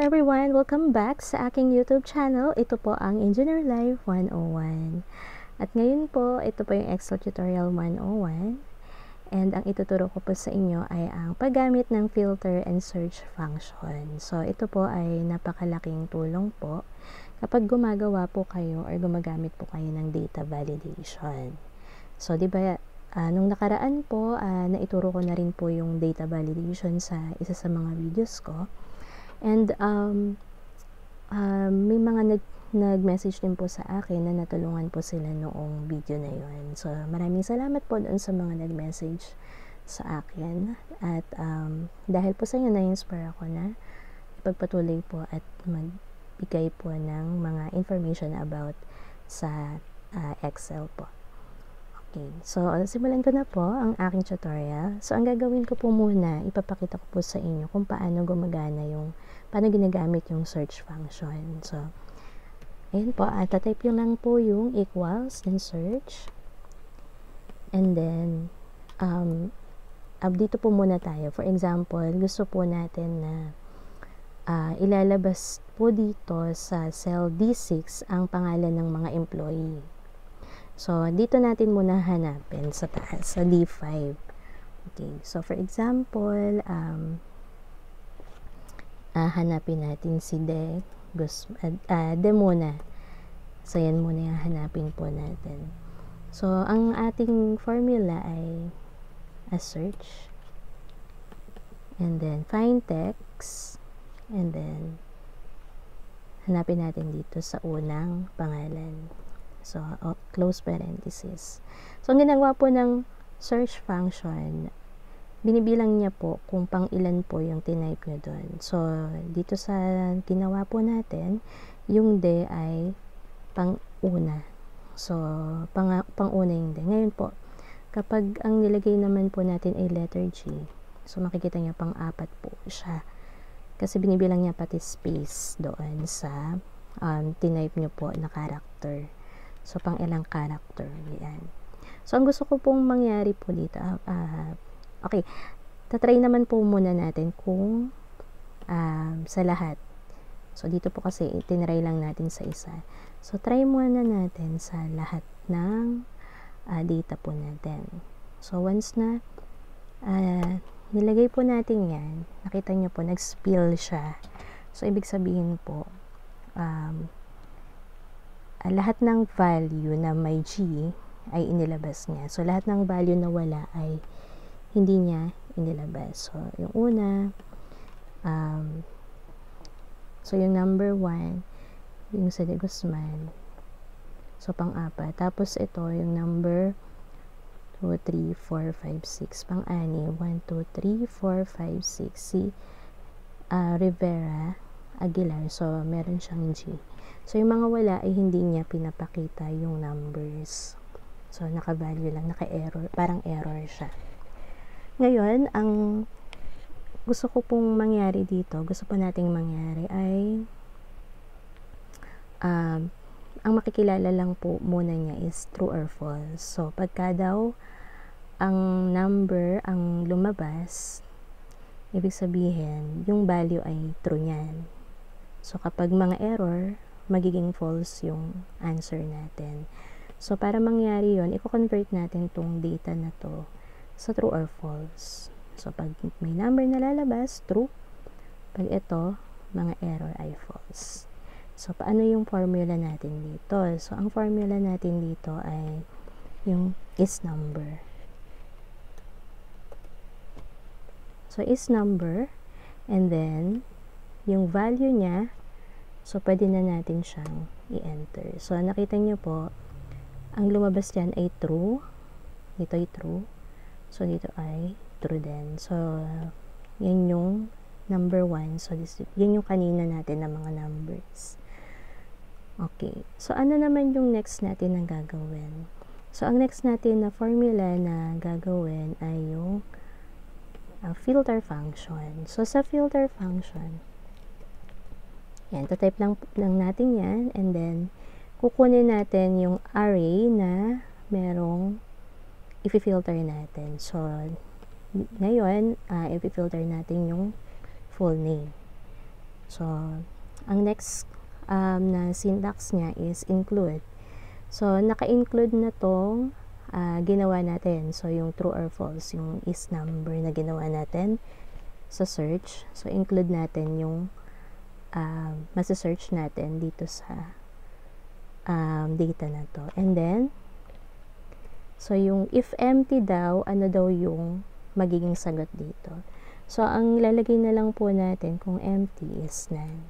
everyone! Welcome back sa aking YouTube channel. Ito po ang Engineer Life 101. At ngayon po, ito po yung Excel Tutorial 101. And ang ituturo ko po sa inyo ay ang paggamit ng filter and search function. So, ito po ay napakalaking tulong po kapag gumagawa po kayo or gumagamit po kayo ng data validation. So, di ba, nung nakaraan po, naituro ko na rin po yung data validation sa isa sa mga videos ko. And may mga nag-message din po sa akin na natulungan po sila noong video na yun. So, maraming salamat po doon sa mga nag-message sa akin. At dahil po sa inyo, na-inspire ako na ipagpatuloy po at magbigay po ng mga information about sa Excel po. Okay, so simulan ko na po ang aking tutorial. So, ang gagawin ko po muna, ipapakita ko po sa inyo kung paano ginagamit yung search function. So, ayun po, tatype yun lang po yung equals and search. And then, dito po muna tayo. For example, gusto po natin na ilalabas po dito sa cell D6 ang pangalan ng mga employee. So, dito natin muna hanapin sa taas, sa D5. Okay, so for example, hanapin natin si De muna. So, yan muna yung hanapin po natin. So, ang ating formula ay a search. And then, find text. And then, hanapin natin dito sa unang pangalan. So, close parenthesis. So, ang ginagawa po ng search function, binibilang niya po kung pang ilan po yung tinype nyo doon. So, dito sa ginawa po natin, yung D ay pang-una. So, pang-una yung D. Ngayon po, kapag ang nilagay naman po natin ay letter G, so makikita niyo pang-apat po siya. Kasi binibilang niya pati space doon sa tinype nyo po na character. So, pang-ilang character. Yan. So, ang gusto ko pong mangyari po dito, okay, tatry naman po muna natin kung sa lahat. So, dito po kasi itinry lang natin sa isa. So, try muna natin sa lahat ng data po natin. So, once na nilagay po natin yan, nakita nyo po, nag-spill siya. So, ibig sabihin po, lahat ng value na may G ay inilabas niya. So, lahat ng value na wala ay hindi niya inilabas. So, yung una, so, yung number 1, yung sa De Guzman. So, pang-apat. Tapos, ito, yung number 2, 3, 4, 5, 6. Pang-ani, 1, 2, 3, 4, 5, 6. Si Rivera Aguilar. So, meron siyang G. So, yung mga wala ay hindi niya pinapakita yung numbers. So, naka-value lang, naka-error. Parang error siya. Ngayon, ang gusto ko pong mangyari dito, gusto po nating mangyari ay ang makikilala lang po muna niya is true or false. So, pagka daw ang number ang lumabas, ibig sabihin, yung value ay true niyan. So, kapag mga error, magiging false yung answer natin. So, para mangyari yun, i-convert natin tong data na to sa true or false. So, pag may number na lalabas, true. Pag ito, mga error ay false. So, paano yung formula natin dito? So, ang formula natin dito ay yung is number. So, is number, and then, yung value niya, so, pwede na natin siyang i-enter. So, nakita nyo po, ang lumabas dyan ay true. Dito ay true. So, dito ay true din. So, yan yung number 1. So, yan yung kanina natin na mga numbers. Okay. So, ano naman yung next natin na gagawin? So, ang next natin na formula na gagawin ay yung filter function. So, sa filter function, yan, tatype lang natin yan, and then, kukunin natin yung array na merong i-filter natin. So, ngayon, i-filter natin yung full name. So, ang next na syntax niya is include. So, naka-include na tong ginawa natin. So, yung true or false, yung is number na ginawa natin sa search. So, include natin yung masa-search natin dito sa data na to. And then, so yung if empty daw, ano daw yung magiging sagot dito. So, ang lalagay na lang po natin kung empty is none.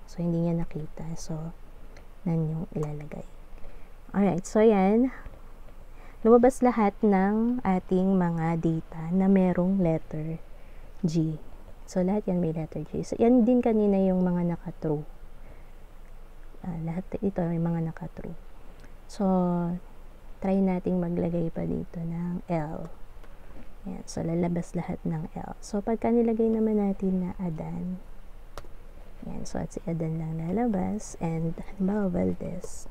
So, hindi niya nakita. So, none yung ilalagay. Alright, so yan. Lumabas lahat ng ating mga data na merong letter G. So, lahat yan may letter G. So, yan din kanina yung mga naka-true. Lahat ito may mga naka-true. So, try nating maglagay pa dito ng L. Yan. So, lalabas lahat ng L. So, pagka nilagay naman natin na Adan, yan. So, at si Adan lang lalabas. And, halimbawa, Valdez.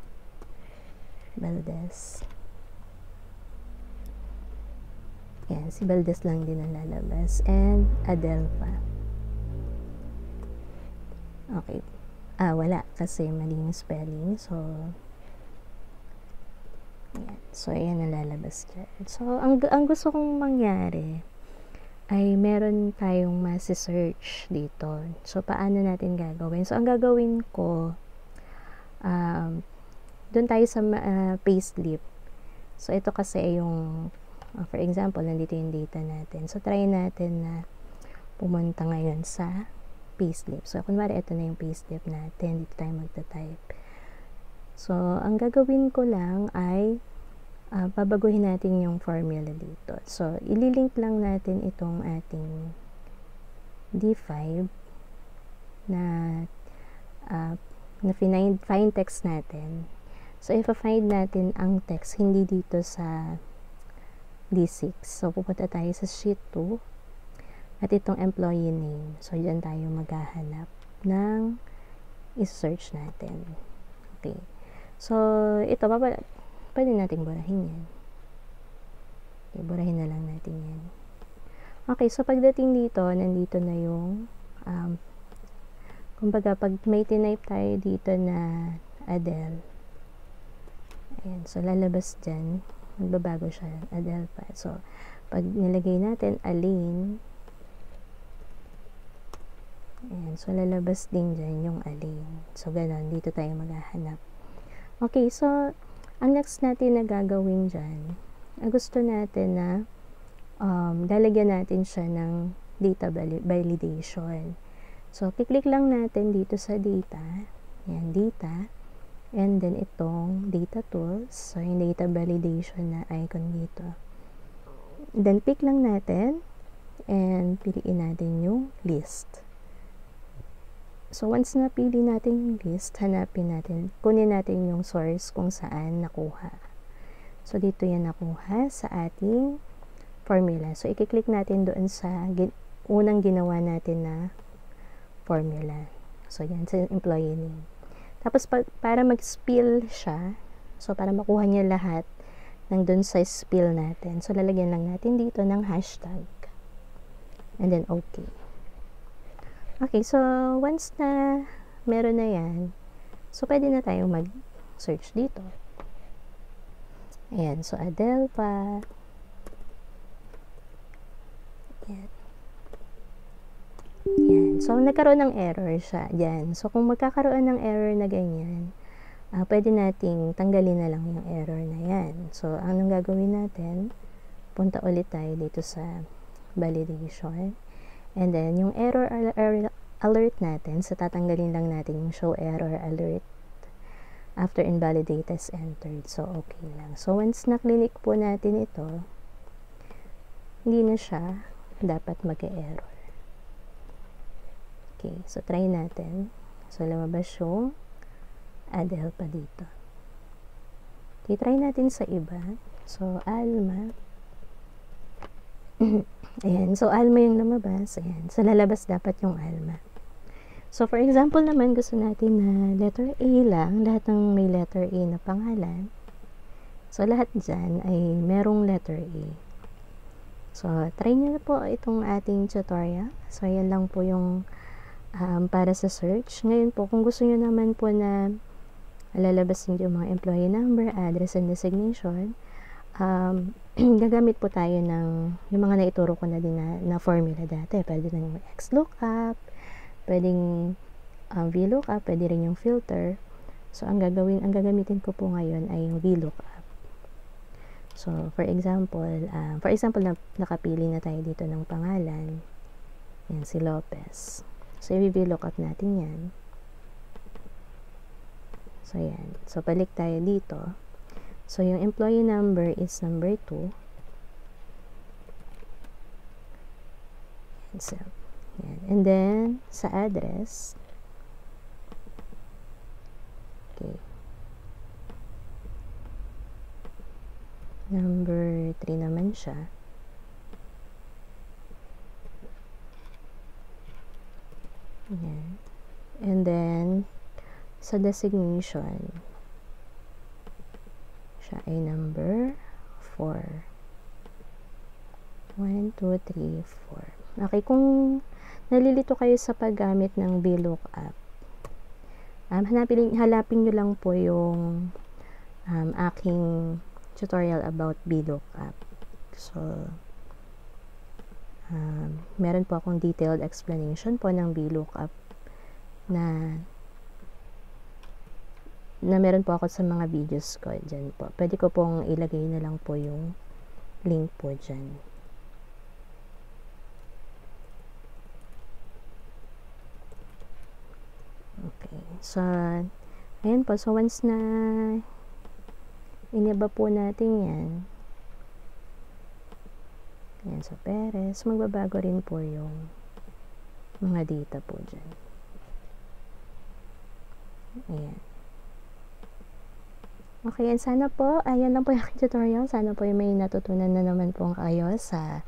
Yan. Si Valdez lang din ang lalabas. And, Adelpa. Okay. Wala. Kasi mali yung spelling. So, yan. So, ayan ang lalabas dyan. So, ang gusto kong mangyari ay meron tayong masi-search dito. So, paano natin gagawin? So, ang gagawin ko, doon tayo sa payslip. So, ito kasi yung, for example, nandito yung data natin. So, try natin na pumunta ngayon sa payslip. So, kunwari, ito na yung payslip natin. Dito tayo magta-type. So, ang gagawin ko lang ay babaguhin natin yung formula dito. So, ililink lang natin itong ating D5 na find text natin. So, ipa-find natin ang text hindi dito sa D6. So, pupunta tayo sa sheet 2 at itong employee name. So, dyan tayo maghahanap ng i-search natin. Okay. So, ito, pwede natin burahin yan. Okay, burahin na lang natin yan. Okay, so pagdating dito, nandito na yung, kumbaga, pag may tinype tayo dito na Adele, ayan, so lalabas dyan, magbabago siya, Adele pa. So, pag nilagay natin Aline, ayan, so lalabas din dyan yung Aline. So, ganun, dito tayo maghahanap. Okay, so, ang next natin na gagawin dyan, gusto natin na lalagyan natin siya ng data validation. So, kiklik lang natin dito sa data, yan, data, and then itong data tools, so yung data validation na icon dito. Then, pick lang natin, and piliin natin yung list. So, once napili natin yung list, hanapin natin, kunin natin yung source kung saan nakuha. So, dito yan nakuha sa ating formula. So, i-click natin doon sa unang ginawa natin na formula. So, yan sa employee name. Tapos, para mag-spill siya, so, para makuha niya lahat ng doon sa spill natin. So, lalagyan lang natin dito ng hashtag. And then, okay. Okay, so, once na meron na yan, so, pwede na tayong mag-search dito. Ayan, so, Adelpa. Ayan. Ayan. So, nagkaroon ng error siya. Ayan. So, kung magkakaroon ng error na ganyan, pwede nating tanggalin na lang yung error na yan. So, anong gagawin natin? Punta ulit tayo dito sa validation. And then, yung error alert natin, so tatanggalin lang natin yung show error alert after invalidate is entered. So, okay lang. So, once na-click po natin ito, hindi na siya dapat mag-error. Okay, so try natin. So, lumabas yung Adele pa dito. Okay, try natin sa iba. So, Alma. Ayan, so Alma yung lumabas. Ayan, so lalabas dapat yung Alma. So, for example naman, gusto natin na letter A lang, lahat ng may letter A na pangalan. So, lahat dyan ay merong letter A. So, try nyo na po itong ating tutorial. So, yan lang po yung para sa search. Ngayon po, kung gusto nyo naman po na lalabas nyo yung mga employee number, address, and designation, gagamit po tayo ng yung mga naituro ko na din na formula dati. Pwede na yung XLOOKUP, pwedeng VLOOKUP, pwede rin yung filter. So, ang gagamitin ko po ngayon ay yung VLOOKUP. So, for example, nakapili na tayo dito ng pangalan. Yan, si Lopez. So, i-VLOOKUP natin yan. So, yan. So, balik tayo dito. So, yung employee number is number 2. So, yan. And then, sa address, okay, number 3 naman siya. Yan. And then, sa designation, siya ay number 4. 1, 2, 3, 4. Okay, kung nalilito kayo sa paggamit ng VLOOKUP, hanapin nyo lang po yung aking tutorial about VLOOKUP. So, meron po akong detailed explanation po ng VLOOKUP na meron po ako sa mga videos ko dyan po. Pwede ko pong ilagay na lang po yung link po dyan. Okay. So, ayan po. So, once na inaba po natin yan, ayan, sa Perez, magbabago rin po yung mga data po dyan. Ayan. Okay, and sana po, ayan lang po yung aking tutorial. Sana po yung may natutunan na naman po kayo sa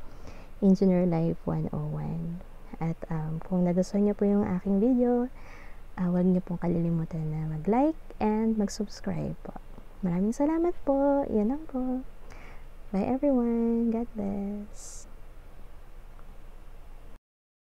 Engineer Life 101. At kung nagustuhan niyo po yung aking video, huwag niyo pong kalilimutan na mag-like and mag-subscribe po. Maraming salamat po. Yan lang po. Bye everyone. God bless.